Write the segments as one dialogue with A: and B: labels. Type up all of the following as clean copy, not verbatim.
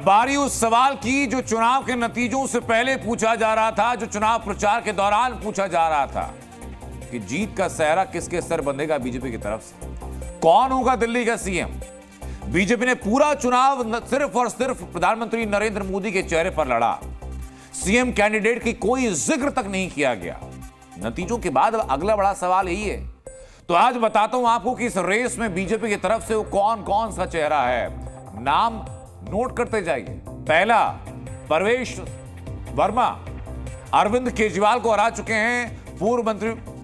A: बारी उस सवाल की जो चुनाव के नतीजों से पहले पूछा जा रहा था, जो चुनाव प्रचार के दौरान पूछा जा रहा था कि जीत का सेहरा किसके सर बंधेगा बीजेपी की तरफ से, कौन होगा दिल्ली का सीएम। बीजेपी ने पूरा चुनाव सिर्फ और सिर्फ प्रधानमंत्री नरेंद्र मोदी के चेहरे पर लड़ा। सीएम कैंडिडेट की कोई जिक्र तक नहीं किया गया। नतीजों के बाद अगला बड़ा सवाल यही है। तो आज बताता हूं आपको कि इस रेस में बीजेपी की तरफ से वो कौन कौन सा चेहरा है। नाम नोट करते जाइए। पहला, परवेश वर्मा अरविंद केजरीवाल को हरा चुके हैं। पूर्व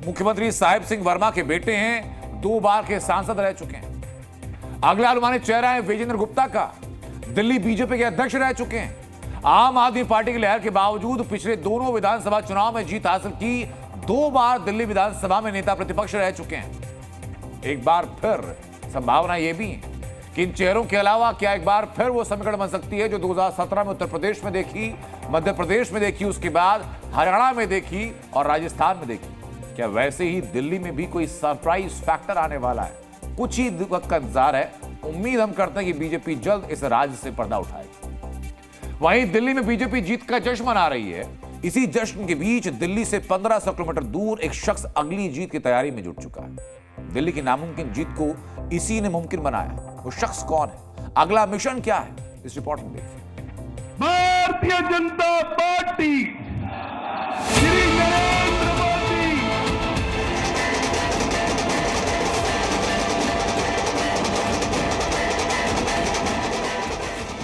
A: मुख्यमंत्री साहिब सिंह वर्मा के बेटे हैं, 2 बार के सांसद रह चुके हैं। अगला अनुमानित चेहरा है विजेंद्र गुप्ता का, दिल्ली बीजेपी के अध्यक्ष रह चुके हैं। आम आदमी पार्टी की लहर के बावजूद पिछले दोनों विधानसभा चुनाव में जीत हासिल की, 2 बार दिल्ली विधानसभा में नेता प्रतिपक्ष रह चुके हैं। एक बार फिर संभावना यह भी है कि इन चेहरों के अलावा क्या एक बार फिर वो समीकरण बन सकती है जो 2017 में उत्तर प्रदेश में देखी, मध्य प्रदेश में देखी, उसके बाद हरियाणा में देखी और राजस्थान में देखी। क्या वैसे ही दिल्ली में भी कोई सरप्राइज फैक्टर आने वाला है? कुछ ही वक्त का इंतजार है। उम्मीद हम करते हैं कि बीजेपी जल्द इस राज्य से पर्दा उठाएगी। वहीं दिल्ली में बीजेपी जीत का जश्न मना रही है। इसी जश्न के बीच दिल्ली से 1500 किलोमीटर दूर एक शख्स अगली जीत की तैयारी में जुट चुका है। दिल्ली की नामुमकिन जीत को इसी ने मुमकिन बनाया। वो शख्स कौन है? अगला मिशन क्या है? इस रिपोर्ट में देखिए।
B: भारतीय जनता पार्टी, श्री नरेंद्र मोदी।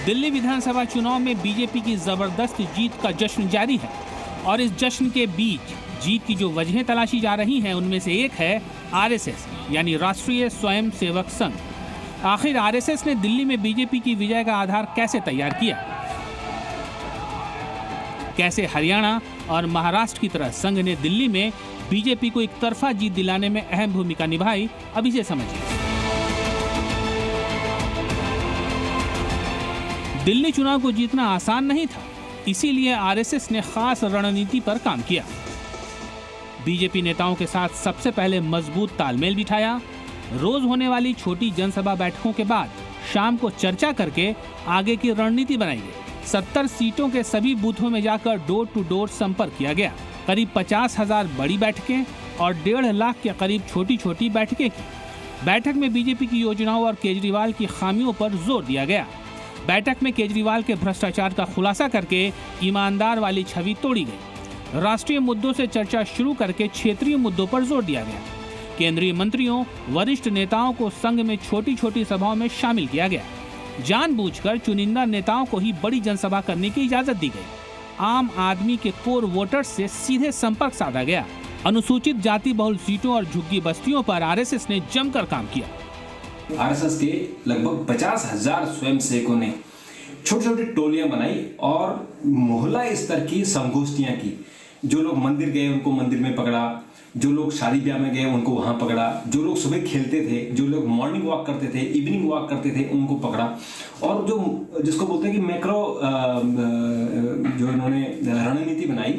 C: दिल्ली विधानसभा चुनाव में बीजेपी की जबरदस्त जीत का जश्न जारी है और इस जश्न के बीच जीत की जो वजहें तलाशी जा रही हैं उनमें से एक है आरएसएस यानी राष्ट्रीय स्वयं सेवक संघ। आखिर आरएसएस ने दिल्ली में बीजेपी की विजय का आधार कैसे तैयार किया, कैसे हरियाणा और महाराष्ट्र की तरह संघ ने दिल्ली में बीजेपी को एक तरफा जीत दिलाने में अहम भूमिका निभाई, अब इसे समझिए। दिल्ली चुनाव को जीतना आसान नहीं था, इसीलिए आरएसएस ने खास रणनीति पर काम किया। बीजेपी नेताओं के साथ सबसे पहले मजबूत तालमेल बिठाया। रोज होने वाली छोटी जनसभा बैठकों के बाद शाम को चर्चा करके आगे की रणनीति बनाई गई। 70 सीटों के सभी बूथों में जाकर डोर टू डोर संपर्क किया गया। करीब 50,000 बड़ी बैठकें और 1.5 लाख के करीब छोटी छोटी बैठकें की। बैठक में बीजेपी की योजनाओं और केजरीवाल की खामियों पर जोर दिया गया। बैठक में केजरीवाल के भ्रष्टाचार का खुलासा करके ईमानदार वाली छवि तोड़ी गई। राष्ट्रीय मुद्दों से चर्चा शुरू करके क्षेत्रीय मुद्दों पर जोर दिया गया। केंद्रीय मंत्रियों, वरिष्ठ नेताओं को संघ में छोटी छोटी सभाओं में शामिल किया गया। जानबूझकर चुनिंदा नेताओं को ही बड़ी जनसभा करने की इजाजत दी गई। आम आदमी के कोर वोटर्स से सीधे संपर्क साधा गया। अनुसूचित जाति बहुल सीटों और झुग्गी बस्तियों पर आरएसएस ने जमकर काम किया।
D: आरएसएस के लगभग 50,000 स्वयंसेवकों ने छोटी छोटी टोलियां बनाई और मोहल्ला स्तर की संगोष्ठियां की। जो लोग मंदिर गए उनको मंदिर में पकड़ा, जो लोग शादी ब्याह में गए उनको वहां पकड़ा, जो लोग सुबह खेलते थे, जो लोग मॉर्निंग वॉक करते थे, इवनिंग वॉक करते थे, उनको पकड़ा। और जो जिसको बोलते हैं कि मैक्रो जो इन्होंने रणनीति बनाई,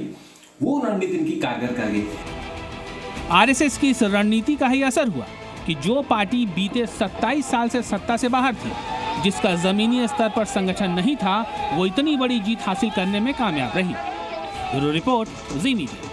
D: वो रणनीति इनकी कारगर कर गई।
C: आरएसएस की इस रणनीति का ही असर हुआ कि जो पार्टी बीते 27 साल से सत्ता से बाहर थी, जिसका जमीनी स्तर पर संगठन नहीं था, वो इतनी बड़ी जीत हासिल करने में कामयाब रही। ब्यूरो रिपोर्ट, जी मीडिया।